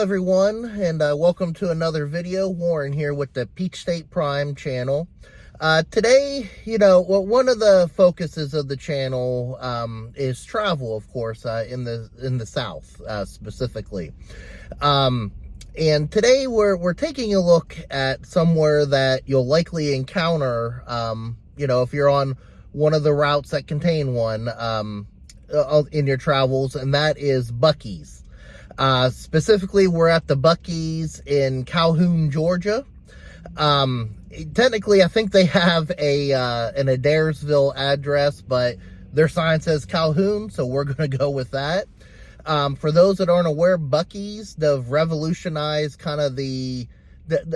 everyone, and welcome to another video. Warren here with the Peach State Prime channel. Today, one of the focuses of the channel is travel, of course, in the South specifically. And today we're taking a look at somewhere that you'll likely encounter, if you're on one of the routes that contain one in your travels, and that is Buc-ee's. Specifically, we're at the Buc-ee's in Calhoun, Georgia. Technically, I think they have an Adairville address, but their sign says Calhoun, so we're going to go with that. For those that aren't aware, Buc-ee's, they've revolutionized kind of the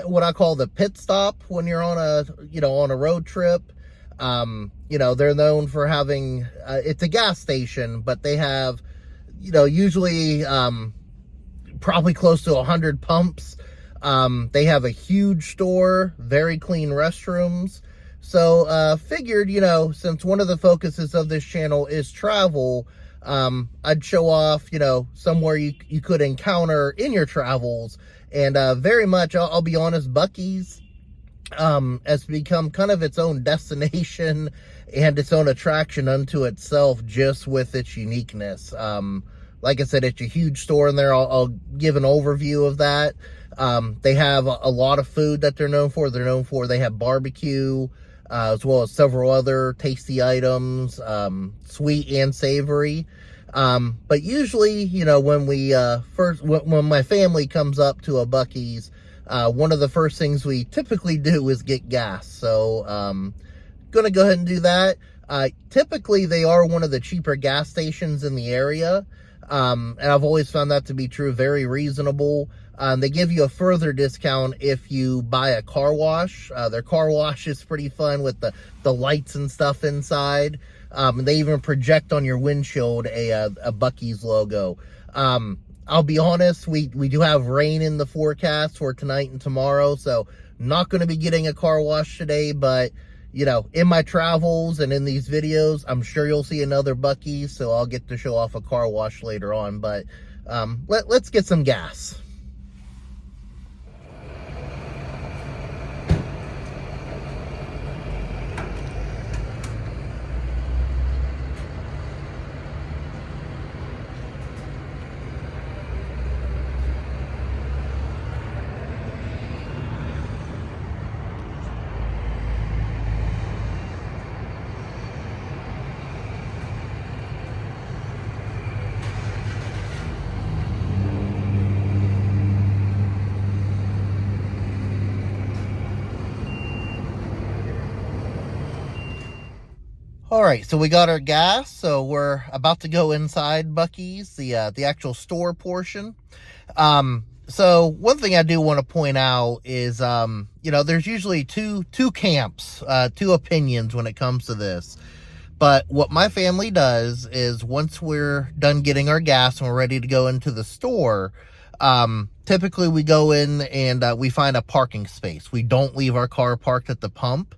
what I call the pit stop when you're on a road trip. They're known for having it's a gas station, but they have usually probably close to 100 pumps. They have a huge store, very clean restrooms. So figured, since one of the focuses of this channel is travel, I'd show off, somewhere you could encounter in your travels. And very much, I'll be honest, Buc-ee's has become kind of its own destination and its own attraction unto itself, just with its uniqueness. Like I said, it's a huge store in there. I'll give an overview of that. They have a lot of food that they're known for. They have barbecue, as well as several other tasty items, sweet and savory. But usually, when my family comes up to a Buc-ee's, one of the first things we typically do is get gas. So, gonna go ahead and do that. Typically, they are one of the cheaper gas stations in the area. And I've always found that to be true, very reasonable. They give you a further discount if you buy a car wash. Their car wash is pretty fun with the lights and stuff inside. And they even project on your windshield a Buc-ee's logo. I'll be honest, we do have rain in the forecast for tonight and tomorrow, so not going to be getting a car wash today, but in my travels and in these videos, I'm sure you'll see another Buc-ee's, so I'll get to show off a car wash later on. But let's get some gas. All right, so we got our gas, so we're about to go inside Buc-ee's, the actual store portion. So one thing I do want to point out is, there's usually two camps, two opinions when it comes to this. But what my family does is once we're done getting our gas and we're ready to go into the store, typically we go in and we find a parking space. We don't leave our car parked at the pump.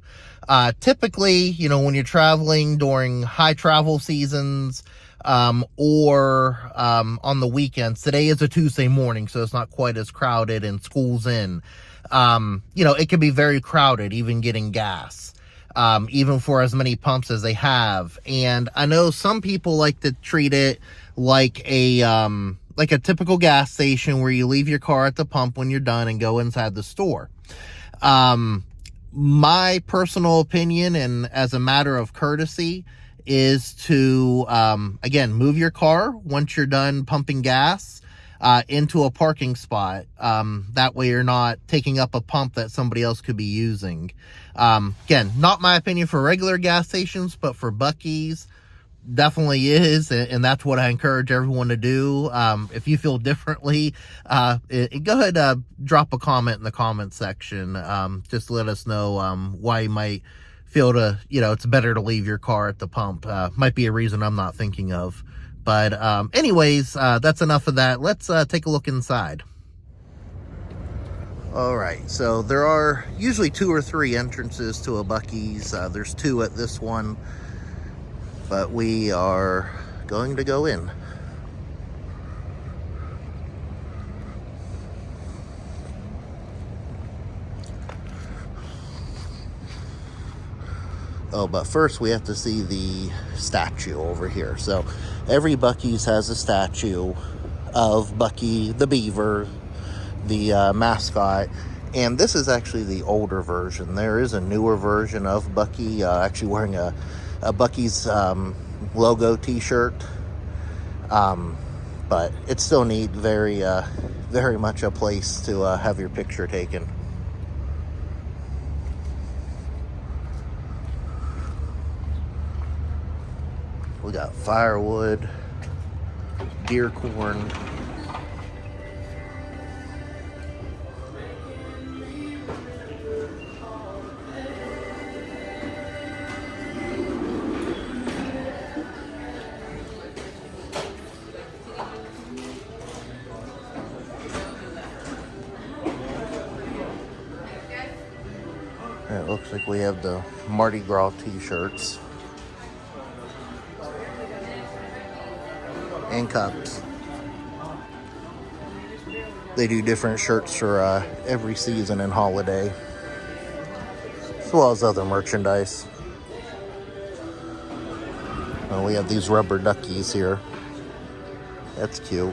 Typically, when you're traveling during high travel seasons, or on the weekends, today is a Tuesday morning, so it's not quite as crowded and school's in. It can be very crowded, even getting gas, even for as many pumps as they have. And I know some people like to treat it like a typical gas station where you leave your car at the pump when you're done and go inside the store. My personal opinion, and as a matter of courtesy, is to, again, move your car once you're done pumping gas into a parking spot. That way you're not taking up a pump that somebody else could be using. Again, not my opinion for regular gas stations, but for Buc-ee's, definitely is, and that's what I encourage everyone to do. If you feel differently, go ahead, drop a comment in the comment section. Just let us know why you might feel it's better to leave your car at the pump. Might be a reason I'm not thinking of. But anyways, that's enough of that. Let's take a look inside. All right, so there are usually 2 or 3 entrances to a Buc-ee's. There's 2 at this one, but we are going to go in. Oh, but first we have to see the statue over here. So every Buc-ee's has a statue of Buc-ee the Beaver, the mascot. And this is actually the older version. There is a newer version of Buc-ee, actually wearing a Buc-ee's logo t-shirt. But it's still neat, very much a place to have your picture taken. We got firewood, deer corn. And it looks like we have the Mardi Gras t-shirts. And cups. They do different shirts for every season and holiday, as well as other merchandise. We have these rubber duckies here. That's cute.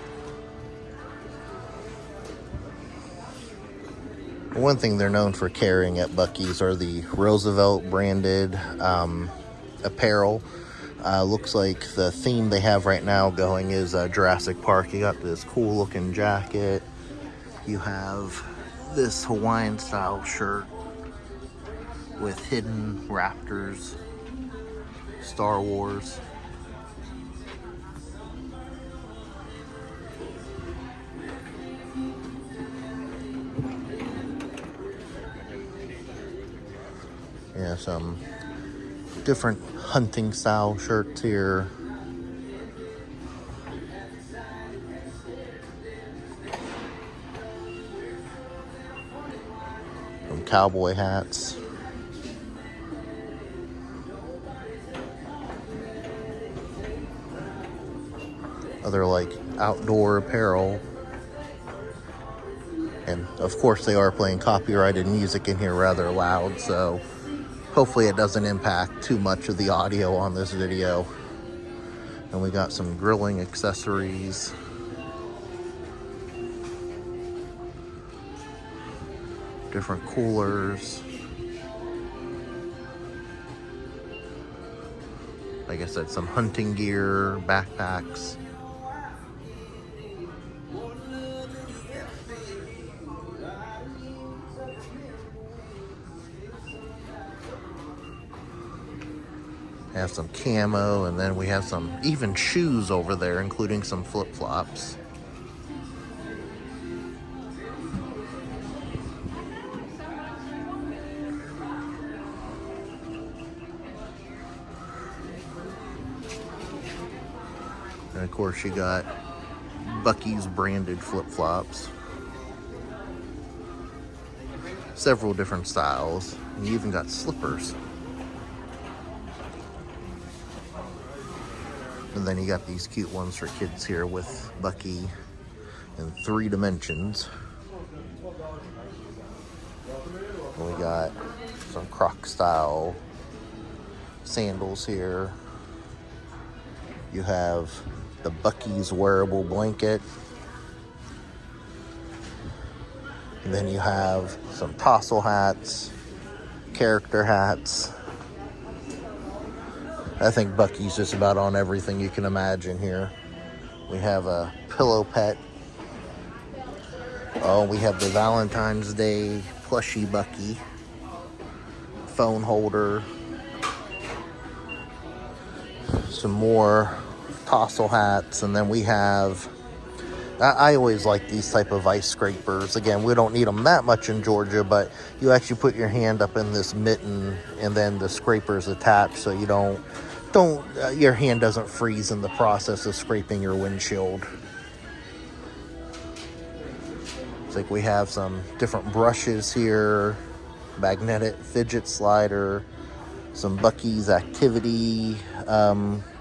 One thing they're known for carrying at Buc-ee's are the Roosevelt branded apparel. Looks like the theme they have right now going is Jurassic Park. You got this cool looking jacket. You have this Hawaiian style shirt with hidden raptors, Star Wars. Yeah, some different hunting style shirts here. Some cowboy hats. Other like outdoor apparel. And of course they are playing copyrighted music in here rather loud, so hopefully it doesn't impact too much of the audio on this video. And we got some grilling accessories. Different coolers. Like I said, some hunting gear, backpacks. Have some camo, and then we have some even shoes over there, including some flip-flops. And of course you got Buc-ee's branded flip-flops. Several different styles. And you even got slippers. And then you got these cute ones for kids here with Buc-ee in 3 dimensions. And we got some Croc style sandals here. You have the Buc-ee's wearable blanket. And then you have some tassel hats, character hats. I think Buc-ee's just about on everything you can imagine here. We have a pillow pet. Oh, we have the Valentine's Day plushie Buc-ee. Phone holder. Some more tassel hats. And then we have... I always like these type of ice scrapers. Again, we don't need them that much in Georgia, but you actually put your hand up in this mitten and then the scraper's attached so you your hand doesn't freeze in the process of scraping your windshield. It's like we have some different brushes here, magnetic fidget slider, some Buc-ee's activity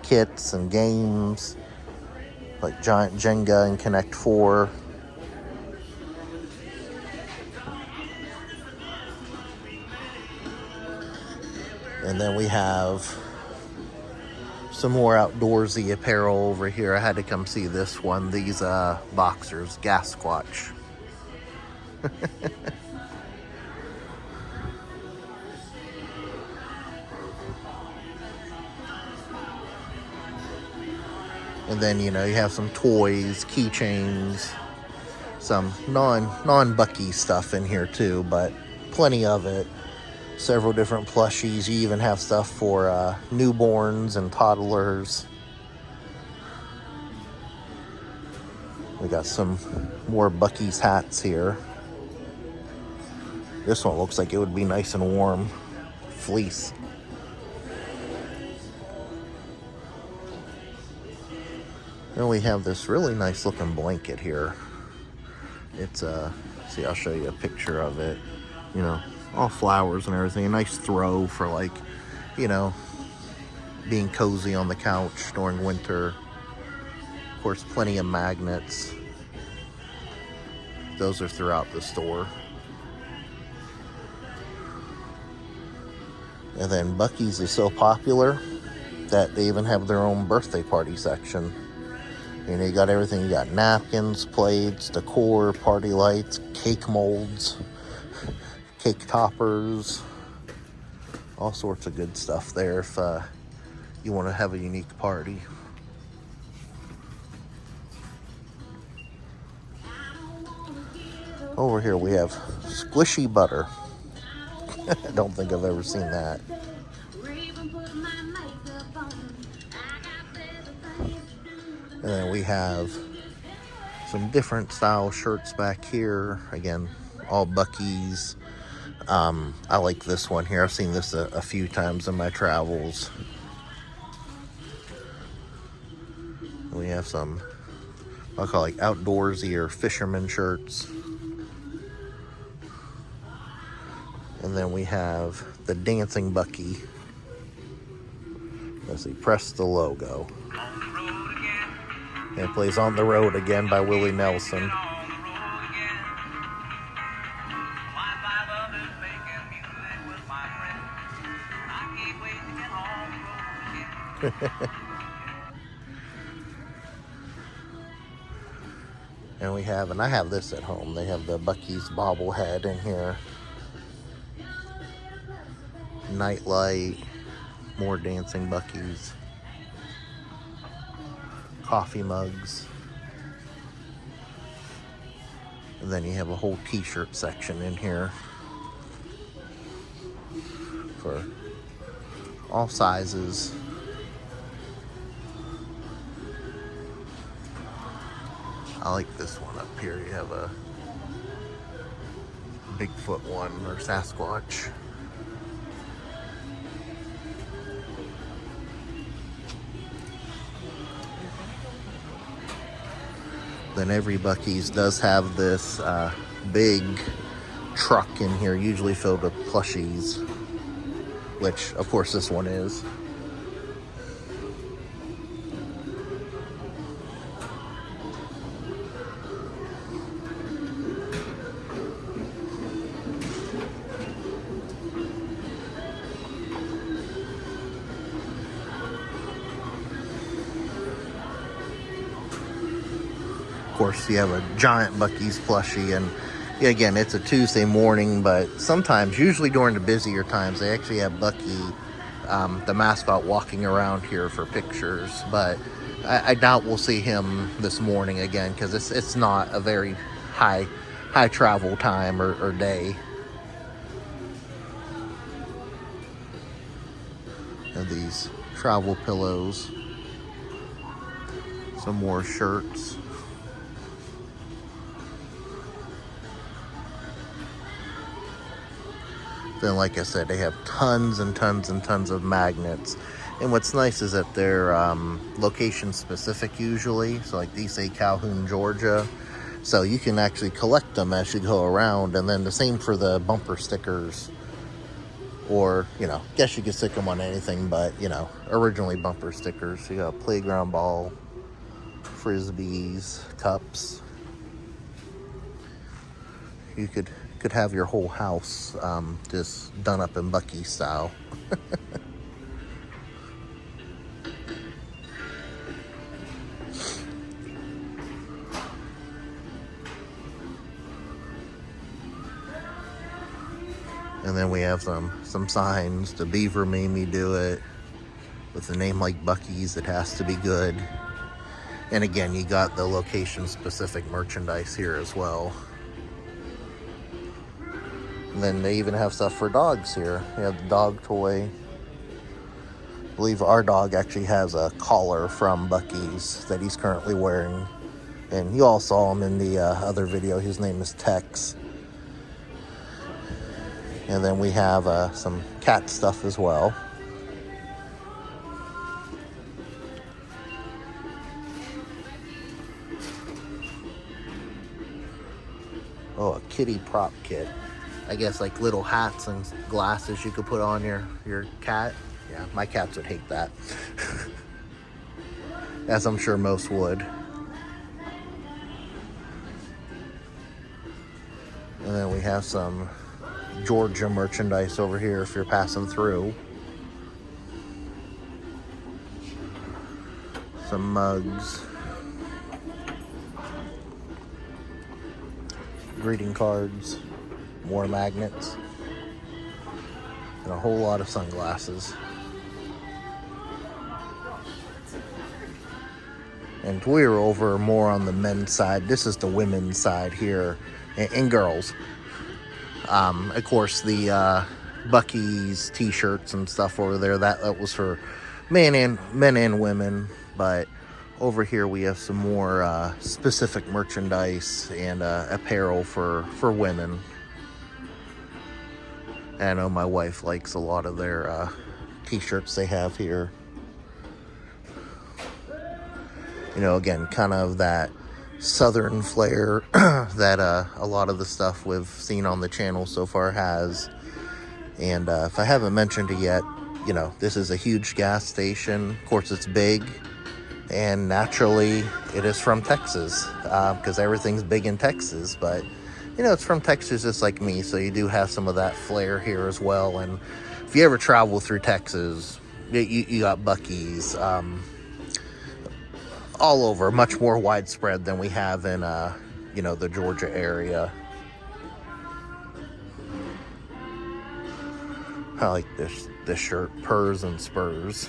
kits and games, like Giant Jenga and Connect 4. And then we have some more outdoorsy apparel over here. I had to come see this one. These boxers, gas squatch. And then, you know, you have some toys, keychains, some non-Buc-ee stuff in here too, but plenty of it. Several different plushies. You even have stuff for newborns and toddlers. We got some more Buc-ee's hats here. This one looks like it would be nice and warm. Fleece. And we have this really nice looking blanket here. It's see, I'll show you a picture of it. You know, all flowers and everything. A nice throw for, like, you know, being cozy on the couch during winter. Of course, plenty of magnets. Those are throughout the store. And then Buc-ee's is so popular that they even have their own birthday party section. You know, you got everything. You got napkins, plates, decor, party lights, cake molds, cake toppers, all sorts of good stuff there if you want to have a unique party. Over here we have squishy butter. I don't think I've ever seen that. And then we have some different style shirts back here. Again, all Buc-ee's. I like this one here. I've seen this a few times in my travels. We have some, I'll call it like outdoorsy or fisherman shirts. And then we have the dancing Buc-ee. Let's see, press the logo. And it plays On the Road Again by Willie Nelson. And we have, and I have this at home, they have the Buc-ee's bobblehead in here. Nightlight, more dancing Buc-ee's. Coffee mugs. And then you have a whole t-shirt section in here for all sizes. I like this one up here. You have a Bigfoot one or Sasquatch. Then every Buc-ee's does have this big truck in here, usually filled with plushies, which of course this one is. Of course, you have a giant Buc-ee's plushie, and again, it's a Tuesday morning, but sometimes, usually during the busier times, they actually have Buc-ee, the mascot, walking around here for pictures. But I doubt we'll see him this morning again, because it's not a very high travel time or day. And these travel pillows, some more shirts. Then, like I said, they have tons and tons and tons of magnets. And what's nice is that they're location specific usually. So like these say Calhoun, Georgia. So you can actually collect them as you go around. And then the same for the bumper stickers. Or, you know, guess you could stick them on anything, but, you know, originally bumper stickers. You got playground ball, frisbees, cups. You could could have your whole house just done up in Buc-ee style. And then we have some signs. The Beaver made me do it. With a name like Buc-ee's, it has to be good. And again, you got the location-specific merchandise here as well. And then they even have stuff for dogs here. They have the dog toy. I believe our dog actually has a collar from Buc-ee's that he's currently wearing. And you all saw him in the other video. His name is Tex. And then we have some cat stuff as well. Oh, a kitty prop kit. I guess like little hats and glasses you could put on your cat. Yeah, my cats would hate that. As I'm sure most would. And then we have some Georgia merchandise over here if you're passing through. Some mugs. Greeting cards. More magnets. And a whole lot of sunglasses. And we're over more on the men's side. This is the women's side here. And girls. Of course, the Buc-ee's t-shirts and stuff over there, that was for men and women. But over here we have some more specific merchandise and apparel for women. And I know my wife likes a lot of their t-shirts they have here. You know, again, kind of that southern flair that a lot of the stuff we've seen on the channel so far has. And if I haven't mentioned it yet, you know, this is a huge gas station. Of course, it's big, and naturally it is from Texas, because everything's big in Texas. But you know, it's from Texas just like me, so you do have some of that flair here as well. And if you ever travel through Texas, you got Buc-ee's all over, much more widespread than we have in you know, the Georgia area. I like this shirt, Purrs and Spurs.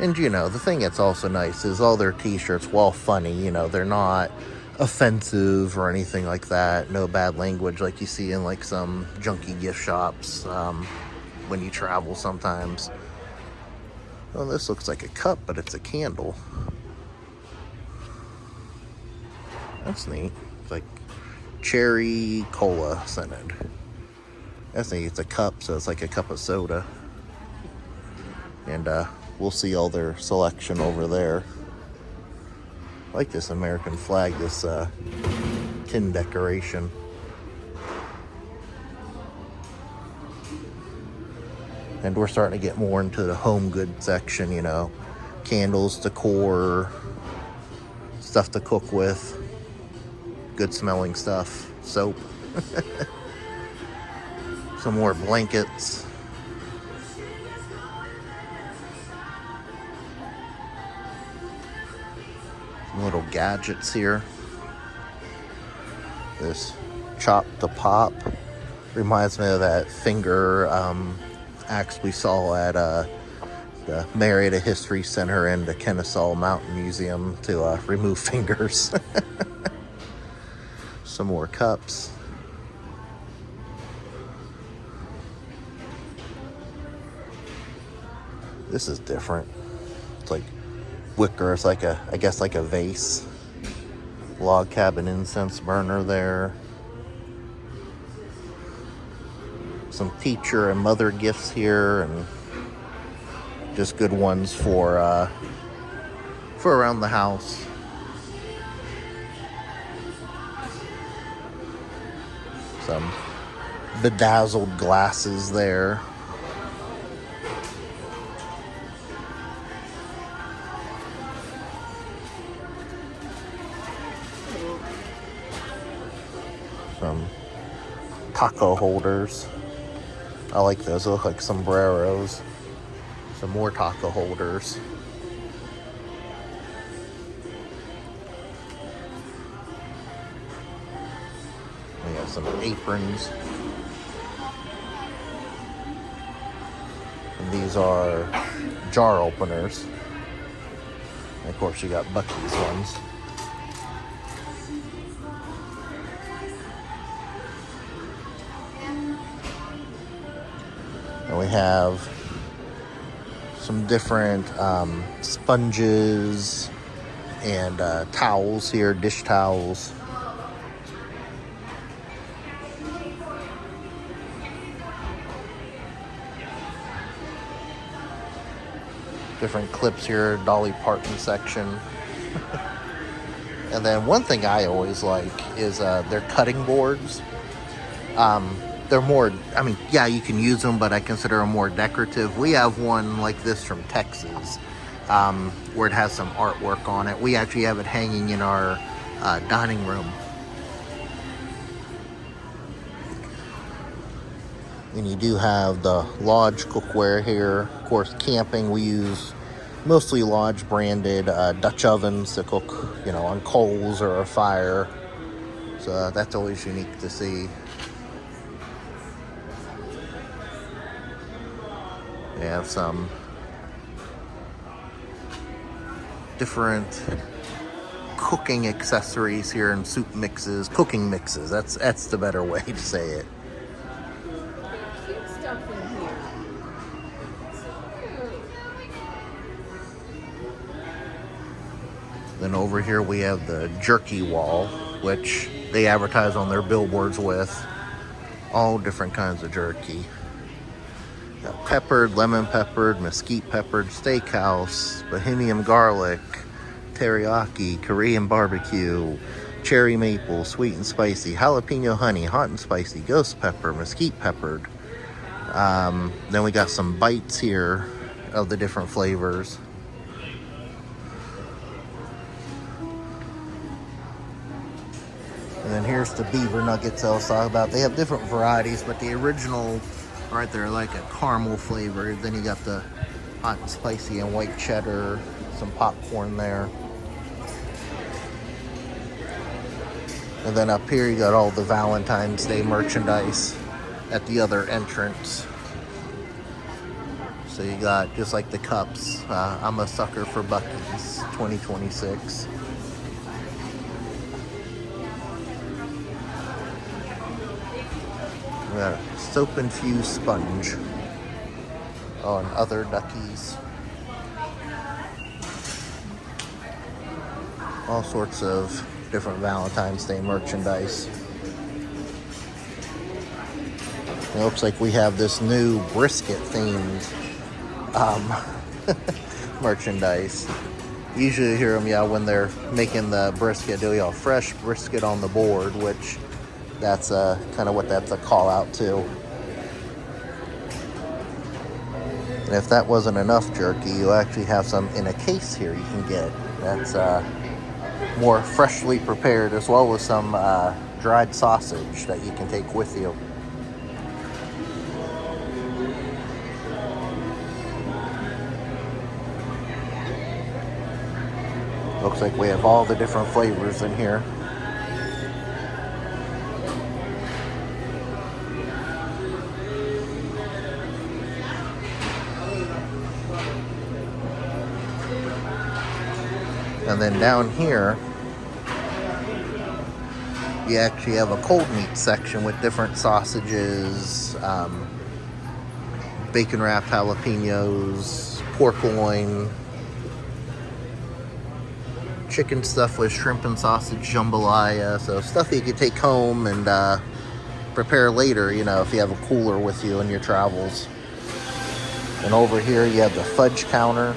And you know, the thing that's also nice is all their t-shirts, while funny, you know, they're not offensive or anything like that. No bad language like you see in like some junky gift shops when you travel sometimes. Oh, this looks like a cup, but it's a candle. That's neat. It's like cherry cola scented. That's neat. It's a cup, so it's like a cup of soda. And we'll see all their selection over there. I like this American flag, this tin decoration. And we're starting to get more into the home goods section, you know. Candles, decor, stuff to cook with. Good smelling stuff. Soap. Some more blankets. Little gadgets here. This chop to pop reminds me of that finger axe we saw at the Marietta History Center and the Kennesaw Mountain Museum to remove fingers. Some more cups. This is different. It's like wicker. It's like I guess like a vase. Log cabin incense burner there. Some teacher and mother gifts here, and just good ones for around the house. Some bedazzled glasses there. taco holders. I like those. They look like sombreros. Some more taco holders. We have some aprons. And these are jar openers. And of course, you got Buc-ee's ones. And we have some different sponges and towels here, dish towels. Different clips here, Dolly Parton section. And then one thing I always like is their cutting boards. They're more, I mean, yeah, you can use them, but I consider them more decorative. We have one like this from Texas, where it has some artwork on it. We actually have it hanging in our dining room. And you do have the Lodge cookware here. Of course, camping, we use mostly Lodge branded Dutch ovens to cook, you know, on coals or a fire. So that's always unique to see. We have some different cooking accessories here and soup mixes, cooking mixes. That's the better way to say it. Cute stuff in here. Then over here we have the jerky wall, which they advertise on their billboards with all different kinds of jerky. Got peppered, lemon peppered, mesquite peppered, steakhouse, bohemian garlic, teriyaki, Korean barbecue, cherry maple, sweet and spicy, jalapeno honey, hot and spicy, ghost pepper, mesquite peppered. Then we got some bites here of the different flavors. And then here's the Beaver Nuggets I was talking about. They have different varieties, but the original right there, like a caramel flavor. Then you got the hot and spicy and white cheddar, some popcorn there. And then up here you got all the Valentine's Day merchandise at the other entrance. So you got just like the cups. I'm a sucker for Buc-ee's 2026. We got a soap infused sponge on other duckies. All sorts of different Valentine's Day merchandise. It looks like we have this new brisket themed merchandise. Usually you hear them, yeah, when they're making the brisket, do fresh brisket on the board, which that's kind of what that's a call out to. And if that wasn't enough jerky, you actually have some in a case here you can get. That's more freshly prepared, as well as some dried sausage that you can take with you. Looks like we have all the different flavors in here. And then down here, you actually have a cold meat section with different sausages, bacon wrapped jalapenos, pork loin, chicken stuffed with shrimp and sausage jambalaya. So stuff you could take home and prepare later, you know, if you have a cooler with you in your travels. And over here you have the fudge counter.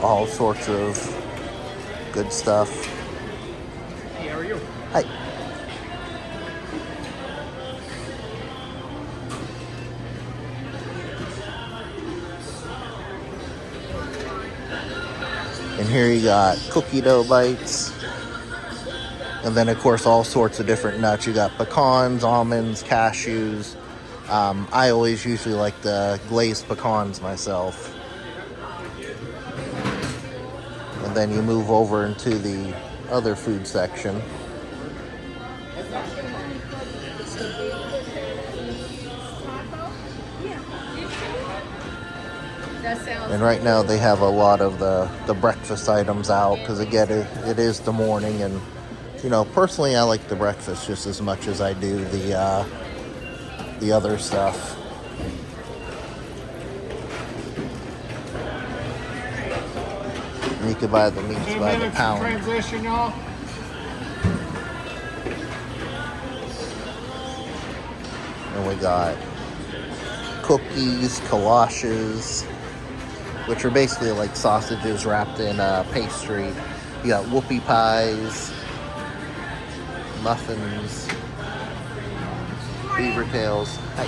All sorts of good stuff. Hey, how are you? Hi. And here you got cookie dough bites. And then, of course, all sorts of different nuts. You got pecans, almonds, cashews. I always usually like the glazed pecans myself. And then you move over into the other food section. And right now they have a lot of the breakfast items out because again it is the morning, and you know, personally I like the breakfast just as much as I do the other stuff. And you can buy the meats by the pound. Transition, y'all. And we got cookies, kolaches, which are basically like sausages wrapped in pastry. You got whoopie pies, muffins, beaver tails. Hi.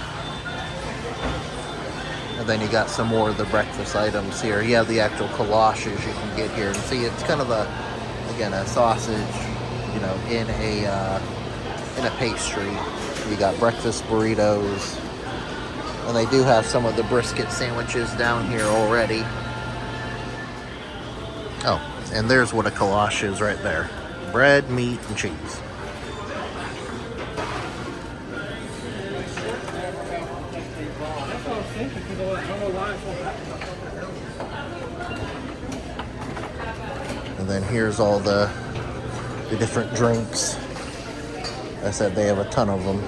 And then you got some more of the breakfast items here. You have the actual kolaches you can get here. And see, it's kind of again, a sausage, you know, in a pastry. You got breakfast burritos. And they do have some of the brisket sandwiches down here already. Oh, and there's what a kolache is right there. Bread, meat, and cheese. And then here's all the different drinks. I said they have a ton of them.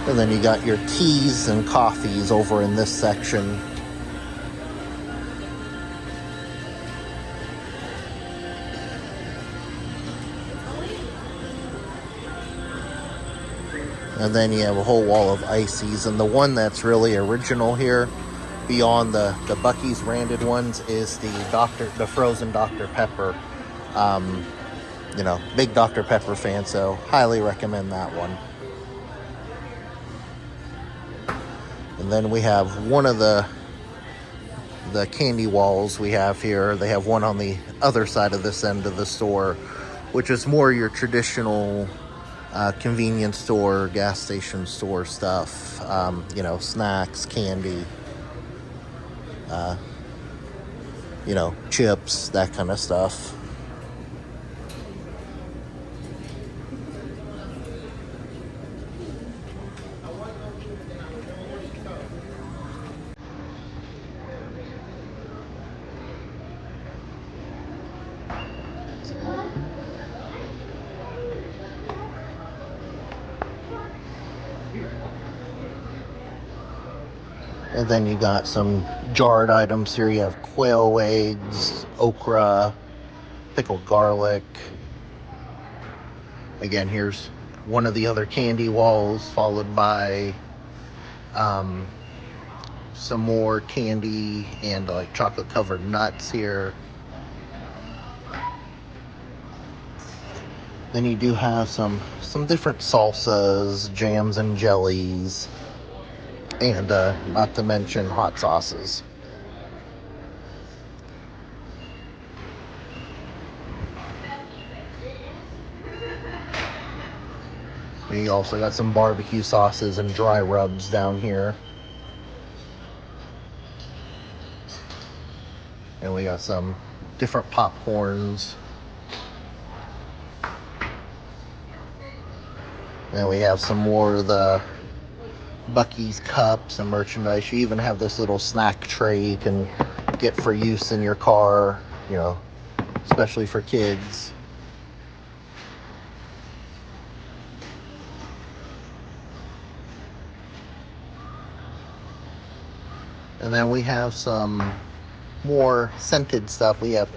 And then you got your teas and coffees over in this section. And then you have a whole wall of ices. And the one that's really original here, beyond the Buc-ee's branded ones, is the frozen Dr. Pepper. You know, big Dr. Pepper fan, so highly recommend that one. And then we have one of the candy walls we have here. They have one on the other side of this end of the store, which is more your traditional convenience store, gas station store stuff. You know, snacks, candy, you know, chips, that kind of stuff. And then you got some jarred items here. You have quail eggs, okra, pickled garlic. Again, here's one of the other candy walls, followed by some more candy and like chocolate covered nuts here. Then you do have some different salsas, jams and jellies, and not to mention hot sauces. You also got some barbecue sauces and dry rubs down here. And we got some different popcorns. And we have some more of the Buc-ee's cups and merchandise. You even have this little snack tray you can get for use in your car, you know, especially for kids. And then we have some more scented stuff. We have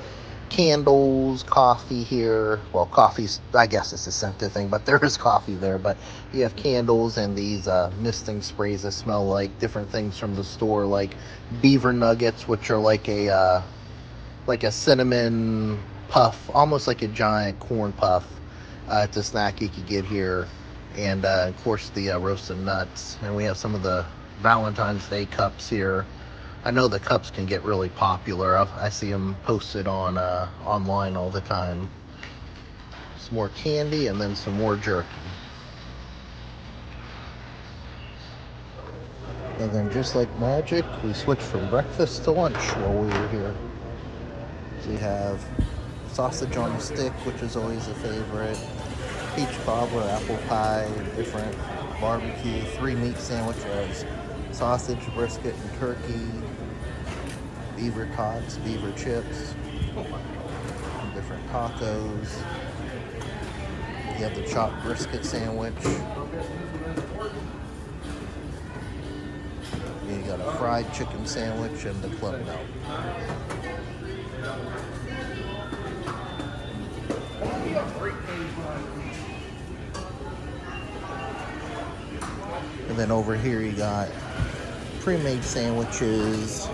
candles, coffee here. Well, coffee's, I guess it's a scented thing, but there is coffee there. But you have candles and these misting sprays that smell like different things from the store, like Beaver Nuggets, which are like a cinnamon puff, almost like a giant corn puff. It's a snack you could get here. And of course the roasted nuts. And we have some of the Valentine's Day cups here. I know the cups can get really popular. I see them posted on online all the time. Some more candy and then some more jerky. And then just like magic, we switched from breakfast to lunch while we were here. So we have sausage on a stick, which is always a favorite. Peach cobbler, apple pie, different barbecue, 3 meat sandwiches, sausage, brisket, and turkey, beaver tots, beaver chips, different tacos. You have the chopped brisket sandwich. You got a fried chicken sandwich and the club milk. And then over here you got pre-made sandwiches,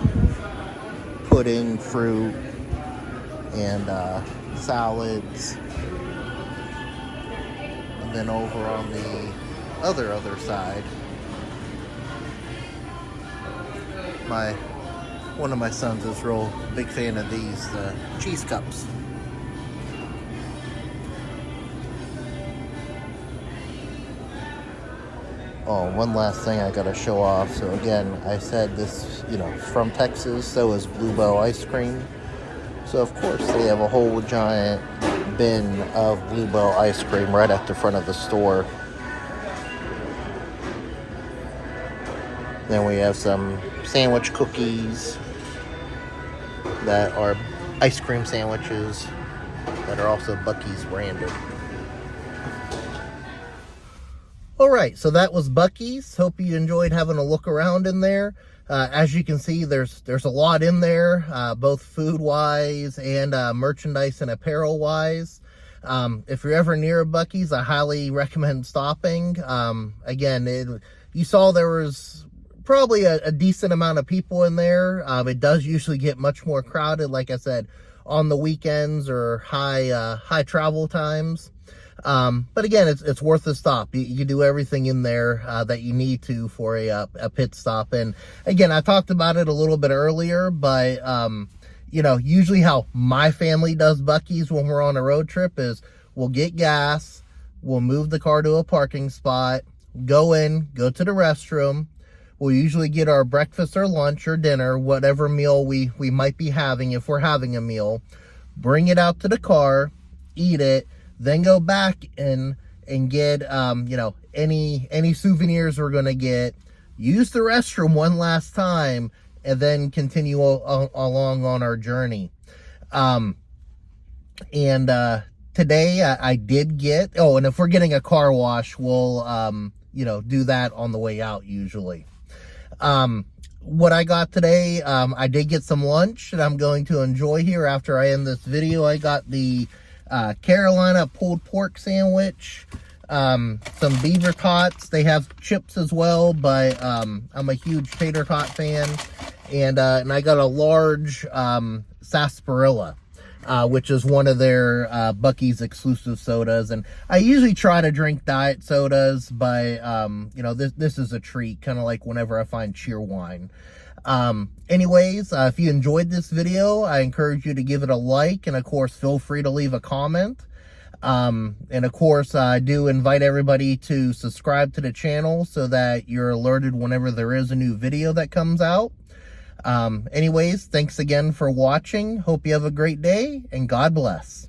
pudding, fruit, and salads. And then over on the other side, one of my sons is real big fan of these, the cheese cups. Oh, one last thing I gotta show off. So again, I said this, from Texas, so is Bluebell ice cream. So of course they have a whole giant bin of Bluebell ice cream right at the front of the store. Then we have some sandwich cookies that are ice cream sandwiches that are also Buc-ee's branded. Alright, so that was Buc-ee's. Hope you enjoyed having a look around in there. As you can see, there's a lot in there, both food-wise and merchandise and apparel-wise. If you're ever near a Buc-ee's, I highly recommend stopping. Again, you saw there was probably a decent amount of people in there. It does usually get much more crowded, like I said, on the weekends or high travel times. But again, it's worth a stop. You can do everything in there that you need to for a pit stop. And again, I talked about it a little bit earlier, but usually how my family does Buc-ee's when we're on a road trip is we'll get gas, we'll move the car to a parking spot, go to the restroom. We'll usually get our breakfast or lunch or dinner, whatever meal we might be having, if we're having a meal, bring it out to the car, eat it, then go back and get, any souvenirs we're going to get, use the restroom one last time, and then continue along on our journey. Today I did get, and if we're getting a car wash, we'll, do that on the way out usually. What I got today, I did get some lunch that I'm going to enjoy here after I end this video. I got the Carolina pulled pork sandwich, some beaver tots. They have chips as well, but I'm a huge tater tot fan. And I got a large sarsaparilla, which is one of their Buc-ee's exclusive sodas. And I usually try to drink diet sodas, but this is a treat, kind of like whenever I find cheer wine. Anyways, if you enjoyed this video, I encourage you to give it a like, and of course feel free to leave a comment. And of course I do invite everybody to subscribe to the channel so that you're alerted whenever there is a new video that comes out. Anyways, thanks again for watching. Hope you have a great day, and God bless.